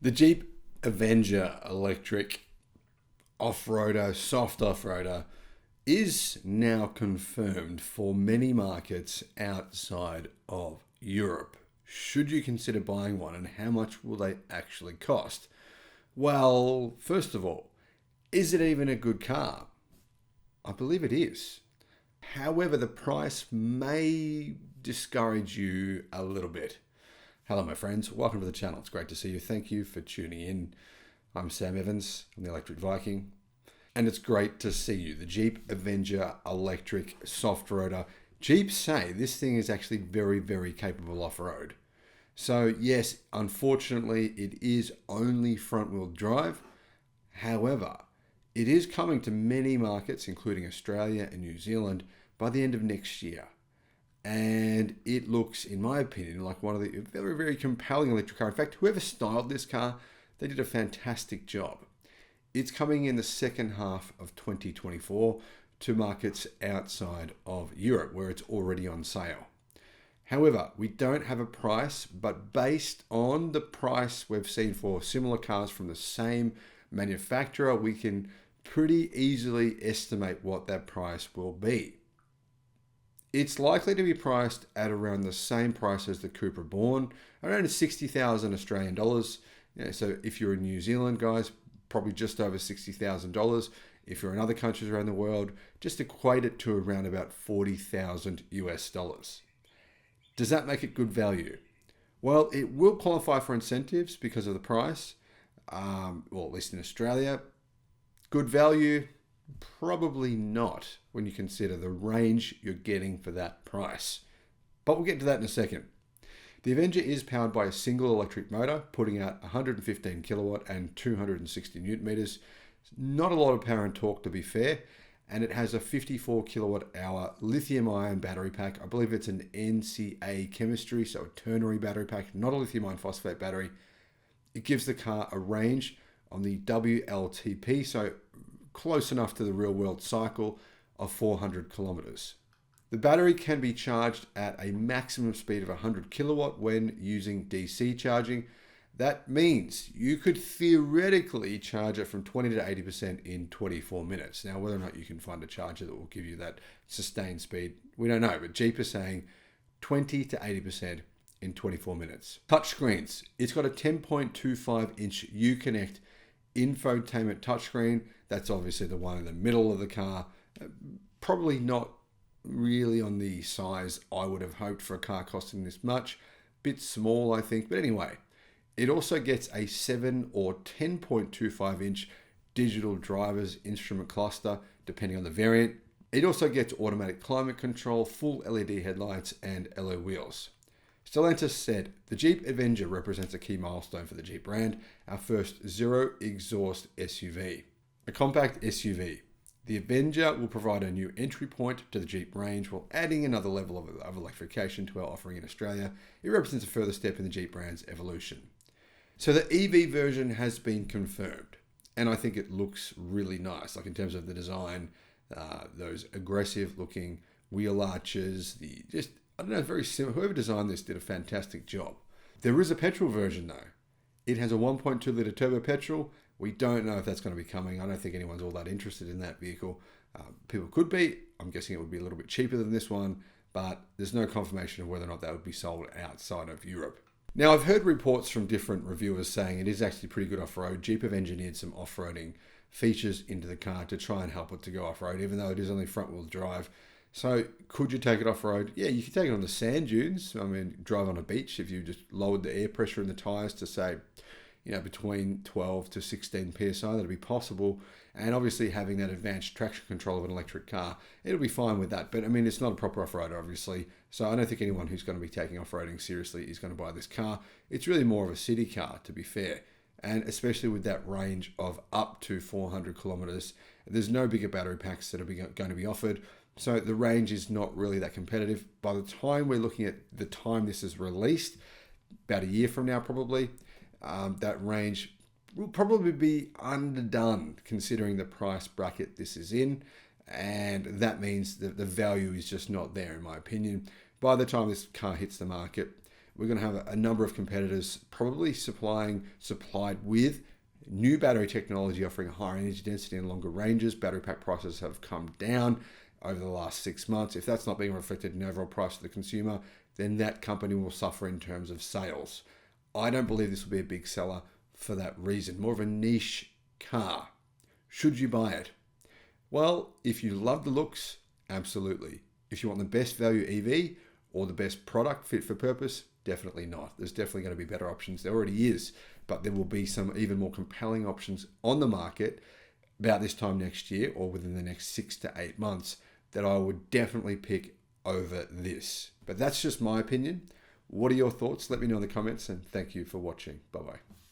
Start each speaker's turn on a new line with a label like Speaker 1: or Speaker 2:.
Speaker 1: The Jeep Avenger electric off-roader, soft off-roader, is now confirmed for many markets outside of Europe. Should you consider buying one, and how much will they actually cost? Well, first of all, is it even a good car? I believe it is. However, the price may discourage you a little bit. Hello, my friends. Welcome to the channel. It's great to see you. Thank you for tuning in. I'm Sam Evans. I'm the Electric Viking. And it's great to see you. The Jeep Avenger electric soft roader. Jeep say this thing is actually very, very capable off-road. So yes, unfortunately, it is only front-wheel drive. However, it is coming to many markets, including Australia and New Zealand, by the end of next year. And it looks, in my opinion, like one of the very, very compelling electric car. In fact, whoever styled this car, they did a fantastic job. It's coming in the second half of 2024 to markets outside of Europe, where it's already on sale. However, we don't have a price, but based on the price we've seen for similar cars from the same manufacturer, we can pretty easily estimate what that price will be. It's likely to be priced at around the same price as the Cupra Born, around 60,000 Australian dollars. So if you're in New Zealand, guys, probably just over $60,000. If you're in other countries around the world, just equate it to around about 40,000 US dollars. Does that make it good value? Well, it will qualify for incentives because of the price. Well, at least in Australia. Good value? Probably not when you consider the range you're getting for that price. But we'll get to that in a second. The Avenger is powered by a single electric motor, putting out 115 kilowatt and 260 newton meters. Not a lot of power and torque, to be fair. And it has a 54 kilowatt hour lithium ion battery pack. I believe it's an NCA chemistry, so a ternary battery pack, not a lithium ion phosphate battery. It gives the car a range on the WLTP, so close enough to the real world cycle, of 400 kilometers. The battery can be charged at a maximum speed of 100 kilowatt when using DC charging. That means you could theoretically charge it from 20 to 80% in 24 minutes. Now, whether or not you can find a charger that will give you that sustained speed, we don't know, but Jeep is saying 20 to 80% in 24 minutes. Touchscreens. It's got a 10.25 inch Uconnect Infotainment touchscreen. That's obviously the one in the middle of the car. Probably not really on the size I would have hoped for a car costing this much. Bit small, I think. But anyway, it also gets a 7 or 10.25 inch digital driver's instrument cluster, depending on the variant. It also gets automatic climate control, full LED headlights, and alloy wheels. Stellantis said, the Jeep Avenger represents a key milestone for the Jeep brand, our first zero exhaust SUV. A compact SUV. The Avenger will provide a new entry point to the Jeep range while adding another level of electrification to our offering in Australia. It represents a further step in the Jeep brand's evolution. So the EV version has been confirmed, and I think it looks really nice, like in terms of the design, those aggressive looking wheel arches, I don't know, very similar. Whoever designed this did a fantastic job. There is a petrol version though. It has a 1.2 litre turbo petrol. We don't know if that's going to be coming. I don't think anyone's all that interested in that vehicle. People could be. I'm guessing it would be a little bit cheaper than this one, but there's no confirmation of whether or not that would be sold outside of Europe. Now, I've heard reports from different reviewers saying it is actually pretty good off-road. Jeep have engineered some off-roading features into the car to try and help it to go off-road, even though it is only front-wheel drive. So could you take it off-road? Yeah, you can take it on the sand dunes. I mean, drive on a beach if you just lowered the air pressure in the tyres to say, between 12 to 16 PSI, that'd be possible. And obviously having that advanced traction control of an electric car, it'll be fine with that. But I mean, it's not a proper off-roader, obviously. So I don't think anyone who's going to be taking off-roading seriously is going to buy this car. It's really more of a city car, to be fair. And especially with that range of up to 400 kilometers, there's no bigger battery packs that are going to be offered. So the range is not really that competitive. By the time we're looking at the time this is released, about a year from now probably, that range will probably be underdone considering the price bracket this is in. And that means that the value is just not there, in my opinion. By the time this car hits the market, we're going to have a number of competitors probably supplied with new battery technology offering higher energy density and longer ranges. Battery pack prices have come down over the last 6 months. If that's not being reflected in the overall price to the consumer, then that company will suffer in terms of sales. I don't believe this will be a big seller for that reason. More of a niche car. Should you buy it? Well, if you love the looks, absolutely. If you want the best value EV or the best product fit for purpose, definitely not. There's definitely going to be better options. There already is, but there will be some even more compelling options on the market about this time next year or within the next 6 to 8 months that I would definitely pick over this. But that's just my opinion. What are your thoughts? Let me know in the comments, and thank you for watching. Bye-bye.